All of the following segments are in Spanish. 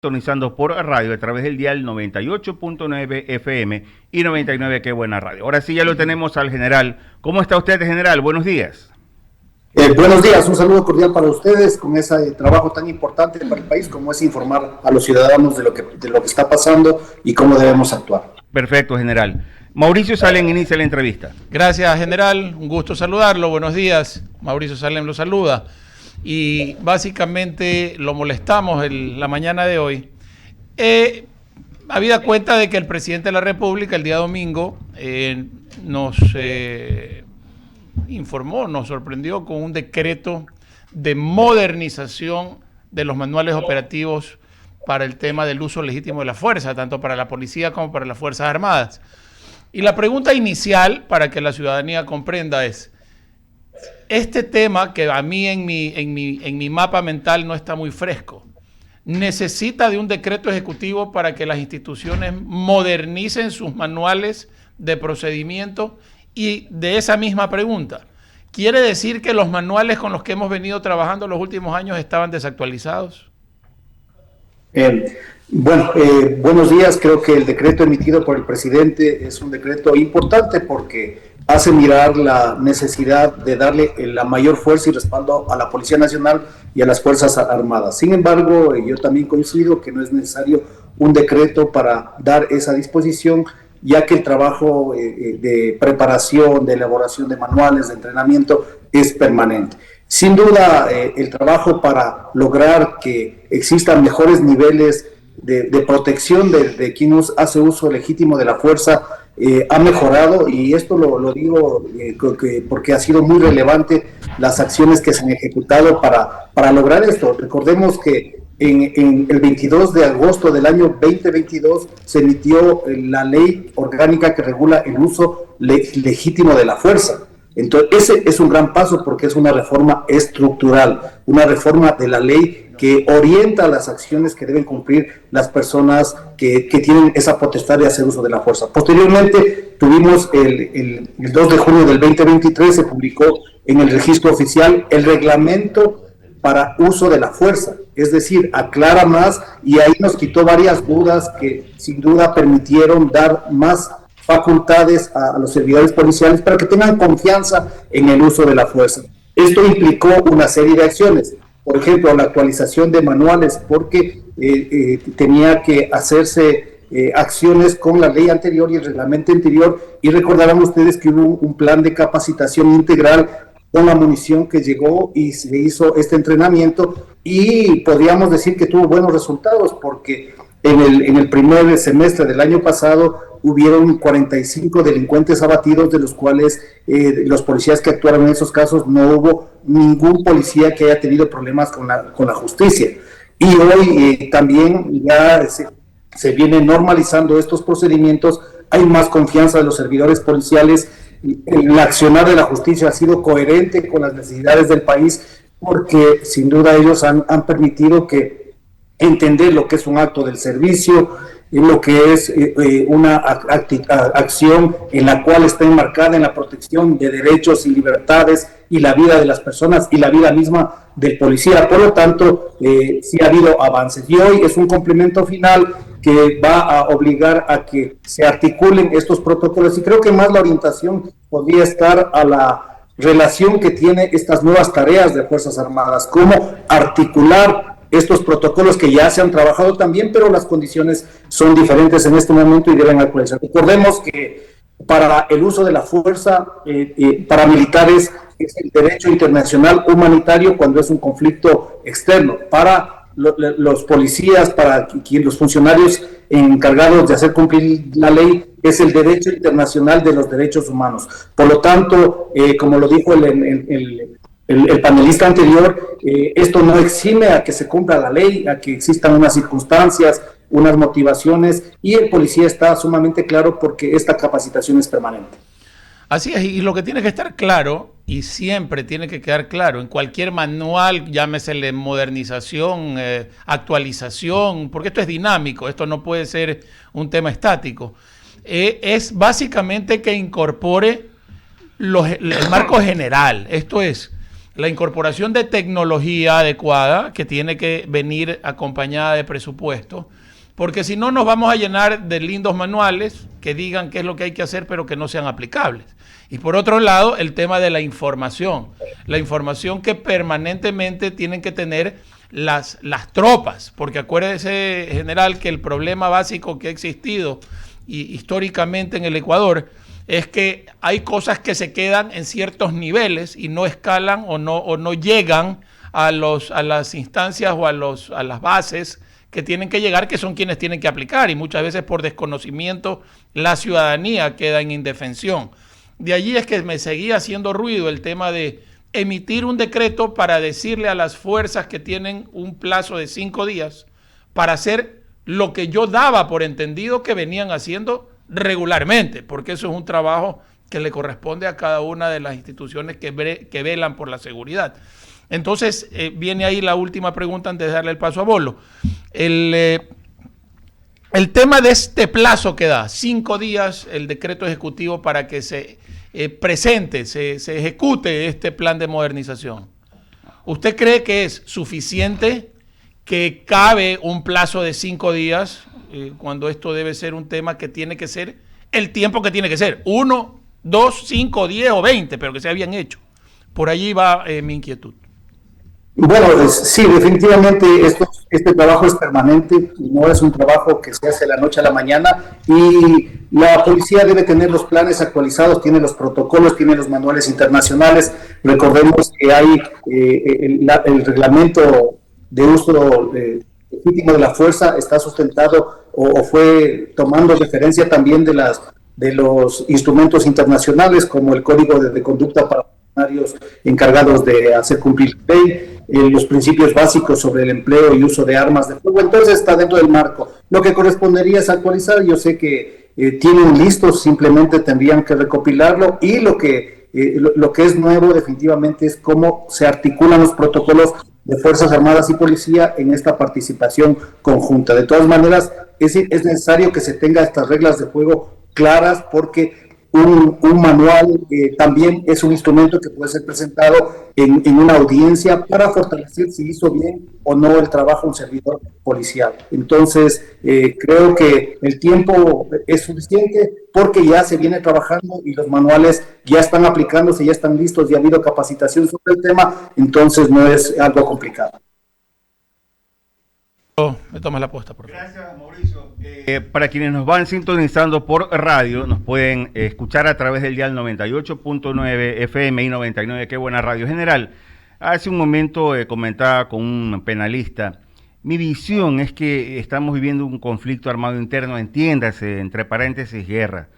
Sintonizando por radio a través del dial 98.9 FM y 99 Qué Buena Radio. Ahora sí ya lo tenemos al general. ¿Cómo está usted, general? Buenos días. Buenos días, un saludo cordial para ustedes con ese trabajo tan importante para el país como es informar a los ciudadanos de lo que está pasando y cómo debemos actuar. Perfecto, general. Mauricio Salem inicia la entrevista. Gracias, general. Un gusto saludarlo. Buenos días. Mauricio Salem lo saluda. Y básicamente lo molestamos la mañana de hoy. Habida cuenta de que el presidente de la República el día domingo nos informó, nos sorprendió con un decreto de modernización de los manuales operativos para el tema del uso legítimo de la fuerza, tanto para la policía como para las Fuerzas Armadas. Y la pregunta inicial, para que la ciudadanía comprenda, es: este tema, que a mí en mi mapa mental no está muy fresco, ¿necesita de un decreto ejecutivo para que las instituciones modernicen sus manuales de procedimiento? Y de esa misma pregunta, ¿quiere decir que los manuales con los que hemos venido trabajando los últimos años estaban desactualizados? Buenos días. Creo que el decreto emitido por el presidente es un decreto importante porque hace mirar la necesidad de darle la mayor fuerza y respaldo a la Policía Nacional y a las Fuerzas Armadas. Sin embargo, yo también coincido que no es necesario un decreto para dar esa disposición, ya que el trabajo de preparación, de elaboración de manuales, de entrenamiento es permanente. Sin duda, el trabajo para lograr que existan mejores niveles de protección de quien hace uso legítimo de la fuerza ha mejorado, y esto lo digo porque ha sido muy relevante las acciones que se han ejecutado para lograr esto. Recordemos que en el 22 de agosto del año 2022 se emitió la ley orgánica que regula el uso legítimo de la fuerza. Entonces, ese es un gran paso porque es una reforma estructural, una reforma de la ley que orienta las acciones que deben cumplir las personas que tienen esa potestad de hacer uso de la fuerza. Posteriormente, tuvimos el 2 de junio del 2023, se publicó en el registro oficial el reglamento para uso de la fuerza, es decir, aclara más, y ahí nos quitó varias dudas que sin duda permitieron dar más facultades a los servidores policiales para que tengan confianza en el uso de la fuerza. Esto implicó una serie de acciones, por ejemplo, la actualización de manuales, porque tenía que hacerse acciones con la ley anterior y el reglamento anterior, y recordarán ustedes que hubo un plan de capacitación integral con la munición que llegó y se hizo este entrenamiento, y podríamos decir que tuvo buenos resultados porque en el primer semestre del año pasado hubieron 45 delincuentes abatidos, de los cuales los policías que actuaron en esos casos no hubo ningún policía que haya tenido problemas con la justicia. Y hoy también ya se vienen normalizando estos procedimientos, hay más confianza de los servidores policiales. El accionar de la justicia ha sido coherente con las necesidades del país, porque sin duda ellos han permitido que entender lo que es un acto del servicio, lo que es una acción en la cual está enmarcada en la protección de derechos y libertades y la vida de las personas y la vida misma del policía. Por lo tanto, sí ha habido avances, y hoy es un complemento final que va a obligar a que se articulen estos protocolos, y creo que más la orientación podría estar a la relación que tiene estas nuevas tareas de Fuerzas Armadas, cómo articular estos protocolos que ya se han trabajado también, pero las condiciones son diferentes en este momento y deben actualizarse. Recordemos que para el uso de la fuerza paramilitares es el derecho internacional humanitario cuando es un conflicto externo. Para los policías, para los funcionarios encargados de hacer cumplir la ley, es el derecho internacional de los derechos humanos. Por lo tanto, como lo dijo el panelista anterior, esto no exime a que se cumpla la ley, a que existan unas circunstancias, unas motivaciones, y el policía está sumamente claro porque esta capacitación es permanente. Así es, y lo que tiene que estar claro, y siempre tiene que quedar claro, en cualquier manual, llámesele modernización, actualización, porque esto es dinámico, esto no puede ser un tema estático, es básicamente que incorpore el marco general, esto es, la incorporación de tecnología adecuada que tiene que venir acompañada de presupuesto, porque si no nos vamos a llenar de lindos manuales que digan qué es lo que hay que hacer pero que no sean aplicables. Y por otro lado, el tema de la información que permanentemente tienen que tener las tropas, porque acuérdese, general, que el problema básico que ha existido históricamente en el Ecuador es que hay cosas que se quedan en ciertos niveles y no escalan o no llegan a las instancias o a las bases que tienen que llegar, que son quienes tienen que aplicar, y muchas veces por desconocimiento la ciudadanía queda en indefensión. De allí es que me seguía haciendo ruido el tema de emitir un decreto para decirle a las fuerzas que tienen un plazo de 5 días para hacer lo que yo daba por entendido que venían haciendo regularmente, porque eso es un trabajo que le corresponde a cada una de las instituciones que velan por la seguridad. Entonces, viene ahí la última pregunta antes de darle el paso a Bolo. El tema de este plazo que da, 5 días, el decreto ejecutivo para que se presente, se ejecute este plan de modernización. ¿Usted cree que es suficiente, que cabe un plazo de 5 días, cuando esto debe ser un tema que tiene que ser el tiempo que tiene que ser? 1, 2, 5, 10 o 20, pero que sea bien hecho. Por allí va mi inquietud. Bueno, sí, definitivamente este trabajo es permanente, no es un trabajo que se hace de la noche a la mañana, y la policía debe tener los planes actualizados, tiene los protocolos, tiene los manuales internacionales. Recordemos que hay el reglamento de uso legítimo de la fuerza, está sustentado o fue tomando referencia también de los instrumentos internacionales, como el Código de Conducta para funcionarios encargados de hacer cumplir la ley, los principios básicos sobre el empleo y uso de armas de fuego. Entonces está dentro del marco. Lo que correspondería es actualizar. Yo sé que tienen listos, simplemente tendrían que recopilarlo, y lo que es nuevo definitivamente es cómo se articulan los protocolos de Fuerzas Armadas y Policía en esta participación conjunta. De todas maneras, es necesario que se tenga estas reglas de juego claras, porque un manual también es un instrumento que puede ser presentado en una audiencia para fortalecer si hizo bien o no el trabajo un servidor policial. Entonces, creo que el tiempo es suficiente, porque ya se viene trabajando y los manuales ya están aplicándose, ya están listos, ya ha habido capacitación sobre el tema, entonces no es algo complicado. Me tomas la posta, por favor. Gracias, Mauricio. Para quienes nos van sintonizando por radio, nos pueden escuchar a través del dial 98.9 FM y 99, qué buena radio. General, hace un momento comentaba con un penalista, mi visión es que estamos viviendo un conflicto armado interno, entiéndase, entre paréntesis, guerra.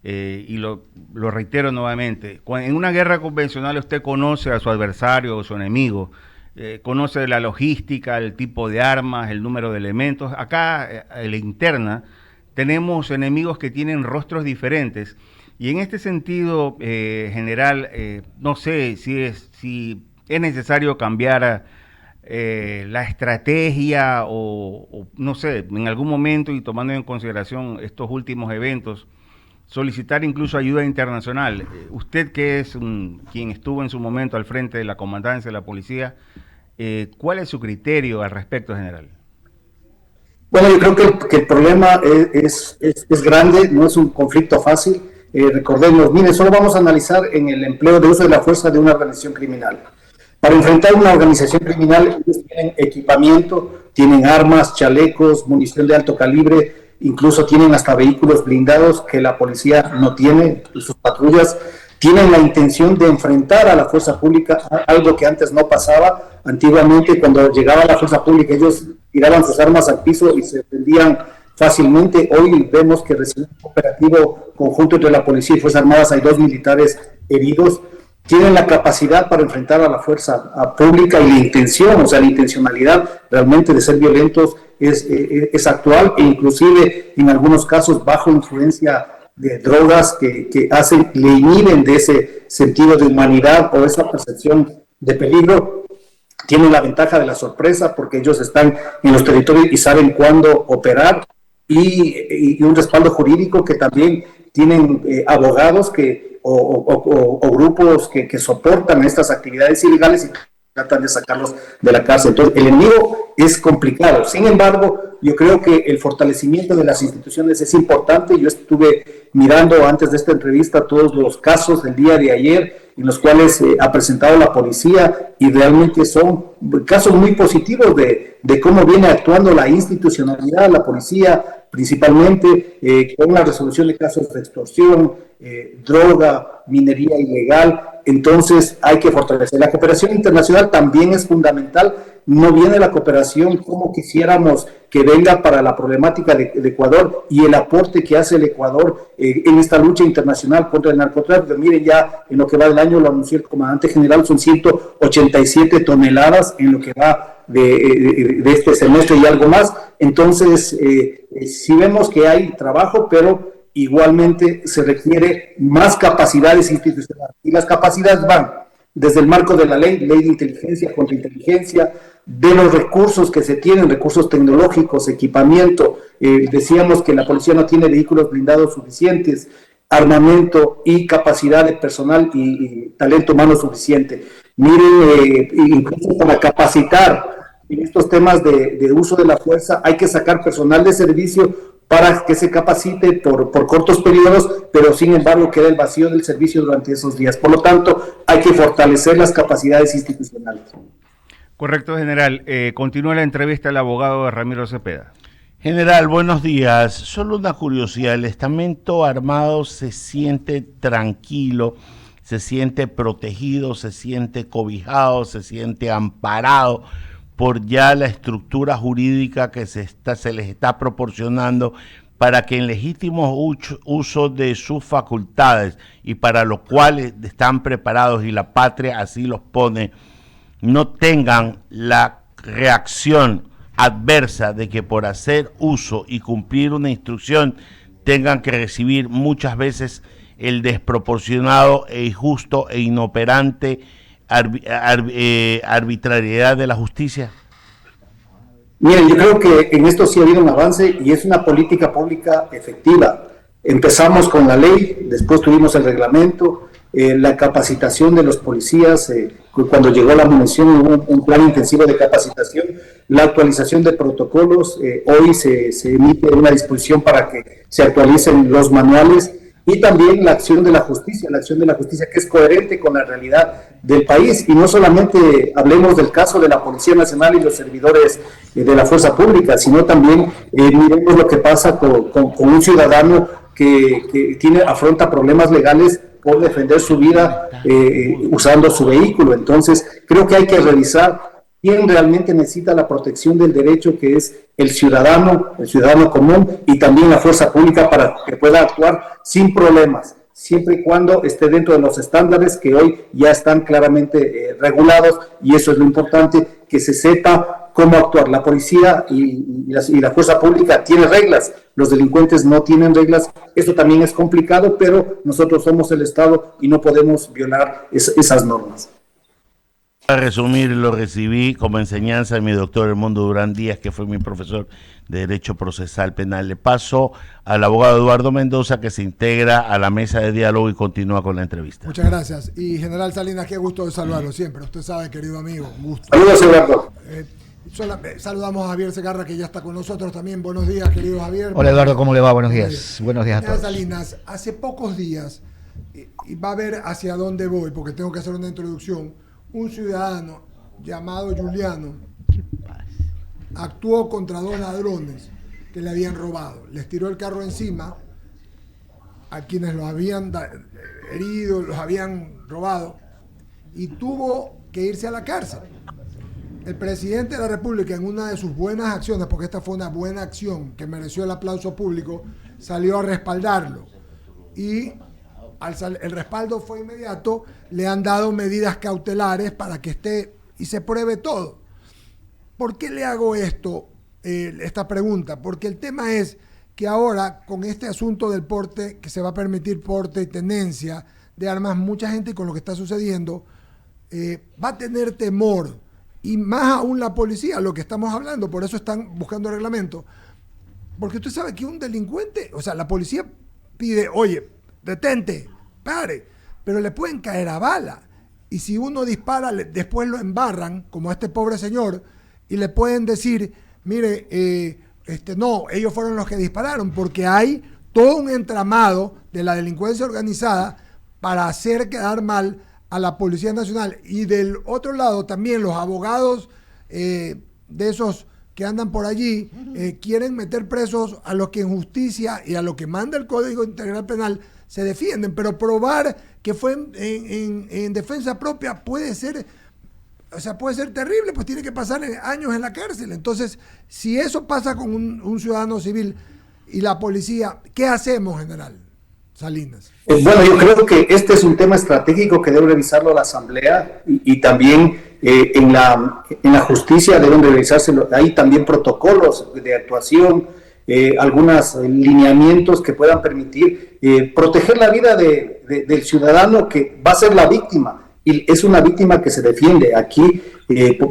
Y lo reitero nuevamente, en una guerra convencional usted conoce a su adversario o su enemigo, conoce la logística, el tipo de armas, el número de elementos. Acá, en la interna, tenemos enemigos que tienen rostros diferentes, y en este sentido, general, no sé si es necesario cambiar la estrategia o no sé, en algún momento, y tomando en consideración estos últimos eventos, solicitar incluso ayuda internacional. Usted, que es quien estuvo en su momento al frente de la comandancia de la policía, ¿cuál es su criterio al respecto, general? Bueno, yo creo que el problema es grande, no es un conflicto fácil. Recordemos, mire, solo vamos a analizar en el empleo de uso de la fuerza de una organización criminal. Para enfrentar una organización criminal, ellos tienen equipamiento, tienen armas, chalecos, munición de alto calibre, incluso tienen hasta vehículos blindados que la policía no tiene, sus patrullas. Tienen la intención de enfrentar a la fuerza pública, algo que antes no pasaba. Antiguamente, cuando llegaba la fuerza pública, ellos tiraban sus armas al piso y se defendían fácilmente. Hoy vemos que recién un operativo conjunto entre la policía y Fuerzas Armadas hay 2 militares heridos. Tienen la capacidad para enfrentar a la fuerza pública, y la intención, o sea, la intencionalidad realmente de ser violentos es actual, e inclusive en algunos casos bajo influencia de drogas que le inhiben de ese sentido de humanidad o esa percepción de peligro. Tienen la ventaja de la sorpresa, porque ellos están en los territorios y saben cuándo operar, y un respaldo jurídico, que también tienen abogados que o grupos que soportan estas actividades ilegales y tratan de sacarlos de la cárcel. Entonces, el enemigo es complicado. Sin embargo, yo creo que el fortalecimiento de las instituciones es importante. Yo estuve mirando antes de esta entrevista todos los casos del día de ayer en los cuales ha presentado la policía y realmente son casos muy positivos de cómo viene actuando la institucionalidad, la policía, principalmente con la resolución de casos de extorsión, droga, minería ilegal. Entonces hay que fortalecer. La cooperación internacional también es fundamental. No viene la cooperación como quisiéramos que venga para la problemática de Ecuador y el aporte que hace el Ecuador en esta lucha internacional contra el narcotráfico. Miren, ya en lo que va del año, lo anunció el comandante general, son 187 toneladas en lo que va de este semestre y algo más. Entonces, sí vemos que hay trabajo, pero igualmente se requiere más capacidades institucionales. Y las capacidades van desde el marco de la ley de inteligencia, contrainteligencia, de los recursos que se tienen, recursos tecnológicos, equipamiento. Decíamos que la policía no tiene vehículos blindados suficientes, armamento y capacidad de personal y talento humano suficiente. Miren, incluso para capacitar en estos temas de uso de la fuerza, hay que sacar personal de servicio para que se capacite por cortos periodos, pero sin embargo queda el vacío del servicio durante esos días. Por lo tanto, hay que fortalecer las capacidades institucionales. Correcto, general. Continúa la entrevista al abogado Ramiro Cepeda. General, buenos días. Solo una curiosidad, ¿el estamento armado se siente tranquilo, se siente protegido, se siente cobijado, se siente amparado por ya la estructura jurídica que se les está proporcionando para que en legítimo uso de sus facultades y para lo cual están preparados y la patria así los pone, no tengan la reacción adversa de que por hacer uso y cumplir una instrucción tengan que recibir muchas veces el desproporcionado e injusto e inoperante arbitrariedad de la justicia? Miren, yo creo que en esto sí ha habido un avance y es una política pública efectiva. Empezamos con la ley, después tuvimos el reglamento, la capacitación de los policías, cuando llegó la munición hubo un plan intensivo de capacitación, la actualización de protocolos, hoy se emite una disposición para que se actualicen los manuales, y también la acción de la justicia que es coherente con la realidad del país. Y no solamente hablemos del caso de la Policía Nacional y los servidores de la Fuerza Pública, sino también miremos lo que pasa con un ciudadano que afronta problemas legales por defender su vida usando su vehículo. Entonces, creo que hay que revisar quién realmente necesita la protección del derecho, que es el ciudadano común, y también la fuerza pública para que pueda actuar sin problemas, siempre y cuando esté dentro de los estándares que hoy ya están claramente regulados, y eso es lo importante, que se sepa cómo actuar. La policía y la fuerza pública tiene reglas, los delincuentes no tienen reglas. Esto también es complicado, pero nosotros somos el Estado y no podemos violar esas normas. Para resumir, lo recibí como enseñanza de mi doctor Edmundo Durán Díaz, que fue mi profesor de Derecho Procesal Penal. Le paso al abogado Eduardo Mendoza, que se integra a la mesa de diálogo y continúa con la entrevista. Muchas gracias. Y General Salinas, qué gusto de saludarlo siempre. Usted sabe, querido amigo, un gusto. Saludos, Eduardo. Saludamos a Javier Segarra, que ya está con nosotros también. Buenos días, querido Javier. Hola, Eduardo, ¿cómo le va? Buenos días. Buenos días a todos. Salinas, hace pocos días, y va a ver hacia dónde voy, porque tengo que hacer una introducción. Un ciudadano llamado Juliano actuó contra dos ladrones que le habían robado. Les tiró el carro encima a quienes los habían herido, los habían robado, y tuvo que irse a la cárcel. El presidente de la República, en una de sus buenas acciones, porque esta fue una buena acción que mereció el aplauso público, salió a respaldarlo. Y el respaldo fue inmediato, le han dado medidas cautelares para que esté y se pruebe todo. ¿Por qué le hago esta pregunta? Porque el tema es que ahora, con este asunto del porte, que se va a permitir porte y tenencia de armas, mucha gente, con lo que está sucediendo, va a tener temor, y más aún la policía, lo que estamos hablando, por eso están buscando reglamento. Porque usted sabe que un delincuente, o sea, la policía pide, oye, detente, pare. pero le pueden caer a bala. Y si uno dispara, después lo embarran, como a este pobre señor, y le pueden decir, mire, no, ellos fueron los que dispararon, porque hay todo un entramado de la delincuencia organizada para hacer quedar mal a la Policía Nacional. Y del otro lado también los abogados de esos que andan por allí quieren meter presos a los que en justicia y a lo que manda el Código Integral Penal se defienden, pero probar que fue en defensa propia puede ser terrible, pues tiene que pasar años en la cárcel. Entonces, si eso pasa con un ciudadano civil y la policía, ¿qué hacemos, general Salinas? Bueno, yo creo que este es un tema estratégico que debe revisarlo la Asamblea y también en la justicia deben revisarse. Hay también protocolos de actuación, algunos lineamientos que puedan permitir proteger la vida del ciudadano que va a ser la víctima. Y es una víctima que se defiende. Aquí,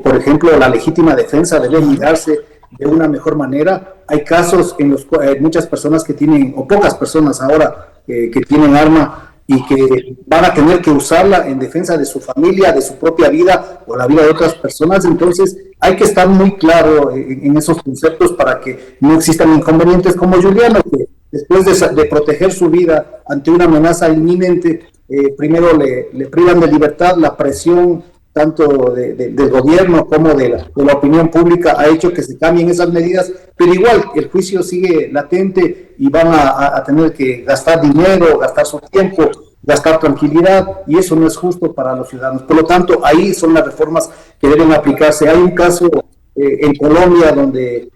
por ejemplo, la legítima defensa debe mirarse de una mejor manera. Hay casos en los cuales muchas personas que tienen, o pocas personas ahora, que tienen arma y que van a tener que usarla en defensa de su familia, de su propia vida o la vida de otras personas. Entonces hay que estar muy claro en esos conceptos para que no existan inconvenientes como Juliano, que después de proteger su vida ante una amenaza inminente, primero le privan de libertad. La presión tanto del gobierno como de la opinión pública ha hecho que se cambien esas medidas, pero igual el juicio sigue latente y van a tener que gastar dinero, gastar su tiempo, gastar tranquilidad, y eso no es justo para los ciudadanos. Por lo tanto, ahí son las reformas que deben aplicarse. Hay un caso en Colombia donde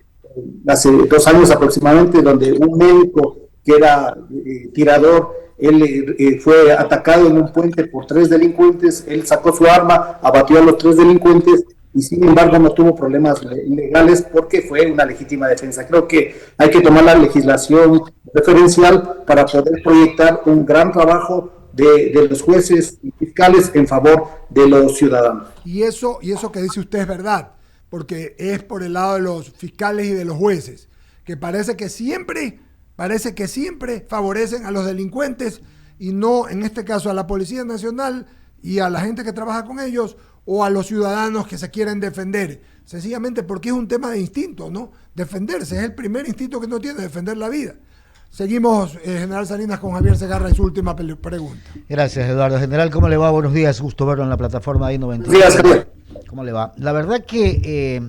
hace 2 años aproximadamente, donde un médico que era tirador, él fue atacado en un puente por 3 delincuentes, él sacó su arma, abatió a los 3 delincuentes y sin embargo no tuvo problemas legales porque fue una legítima defensa. Creo que hay que tomar la legislación referencial para poder proyectar un gran trabajo de los jueces y fiscales en favor de los ciudadanos. Y eso que dice usted es verdad, porque es por el lado de los fiscales y de los jueces, que parece que siempre favorecen a los delincuentes y no, en este caso, a la Policía Nacional y a la gente que trabaja con ellos o a los ciudadanos que se quieren defender, sencillamente porque es un tema de instinto, ¿no? Defenderse es el primer instinto que uno tiene, defender la vida. Seguimos, general Salinas, con Javier Segarra y su última pregunta. Gracias, Eduardo. General, ¿cómo le va? Buenos días, gusto verlo en la plataforma I-90. Buenos días, Javier. ¿Cómo le va? La verdad que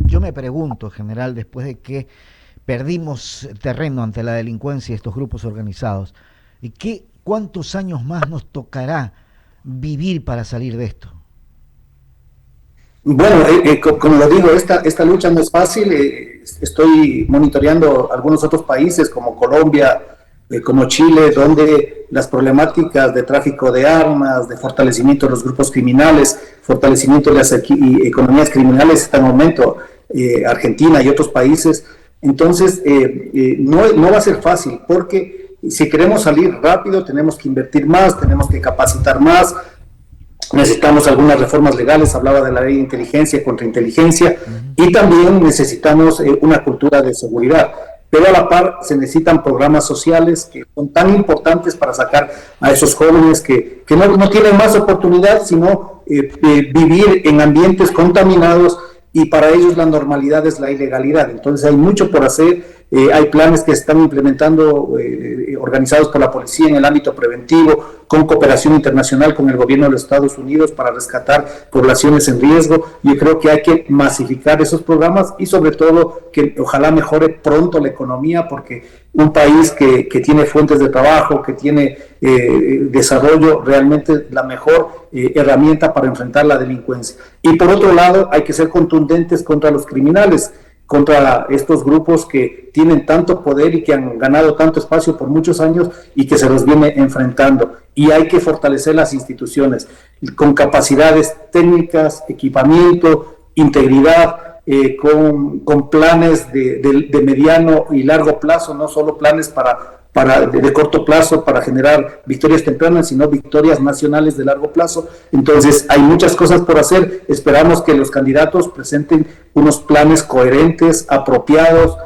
yo me pregunto, general, después de que perdimos terreno ante la delincuencia y estos grupos organizados, ¿cuántos años más nos tocará vivir para salir de esto? Bueno, como lo digo, esta lucha no es fácil. Estoy monitoreando algunos otros países como Colombia, como Chile, donde las problemáticas de tráfico de armas, de fortalecimiento de los grupos criminales, fortalecimiento de las economías criminales están en aumento. Argentina y otros países. Entonces, no va a ser fácil, porque si queremos salir rápido tenemos que invertir más, tenemos que capacitar más, necesitamos algunas reformas legales, hablaba de la ley de inteligencia, contrainteligencia, y también necesitamos una cultura de seguridad. Pero a la par se necesitan programas sociales que son tan importantes para sacar a esos jóvenes que no tienen más oportunidad, sino vivir en ambientes contaminados, y para ellos la normalidad es la ilegalidad. Entonces hay mucho por hacer. Hay planes que se están implementando, organizados por la policía en el ámbito preventivo, con cooperación internacional con el gobierno de los Estados Unidos para rescatar poblaciones en riesgo. Yo creo que hay que masificar esos programas y sobre todo que ojalá mejore pronto la economía, porque un país que tiene fuentes de trabajo, que tiene desarrollo, realmente la mejor herramienta para enfrentar la delincuencia. Y por otro lado, hay que ser contundentes contra los criminales, contra estos grupos que tienen tanto poder y que han ganado tanto espacio por muchos años y que se los viene enfrentando. Y hay que fortalecer las instituciones con capacidades técnicas, equipamiento, integridad, con planes de mediano y largo plazo, no solo planes de corto plazo para generar victorias tempranas, sino victorias nacionales de largo plazo. Entonces hay muchas cosas por hacer. Esperamos que los candidatos presenten unos planes coherentes, apropiados,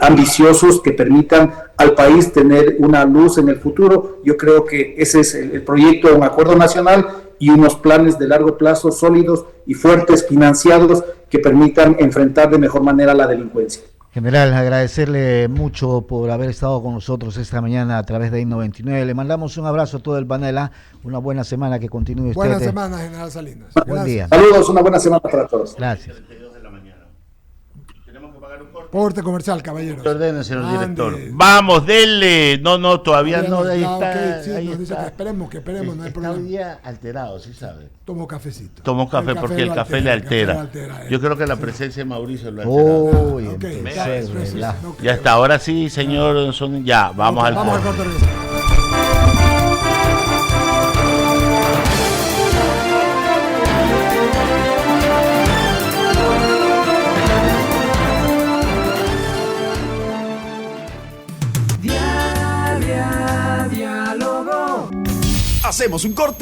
ambiciosos que permitan al país tener una luz en el futuro. Yo creo que ese es el proyecto de un acuerdo nacional y unos planes de largo plazo sólidos y fuertes, financiados, que permitan enfrentar de mejor manera la delincuencia. General, agradecerle mucho por haber estado con nosotros esta mañana a través de I99. Le mandamos un abrazo a todo el panel. Una buena semana, que continúe usted. Buena semana, General Salinas. Buen día. Saludos, una buena semana para todos. Gracias. Porte comercial, caballero. Ordene, señor Ande. director. Vamos, denle. No, todavía no. Ahí Ya, está. ok, sí, ahí nos dice está. que esperemos, no hay Está problema. hoy día alterado, sí sabe. Tomo cafecito. Tomó café porque el café le altera. Yo creo que la presencia de Mauricio lo altera. Uy, Ok, empezó ya, el eso, relajo. no Ya creo. está, ahora sí, señor Son. Ya, vamos al Vamos al corte. corte. Regresamos. Hacemos un corte.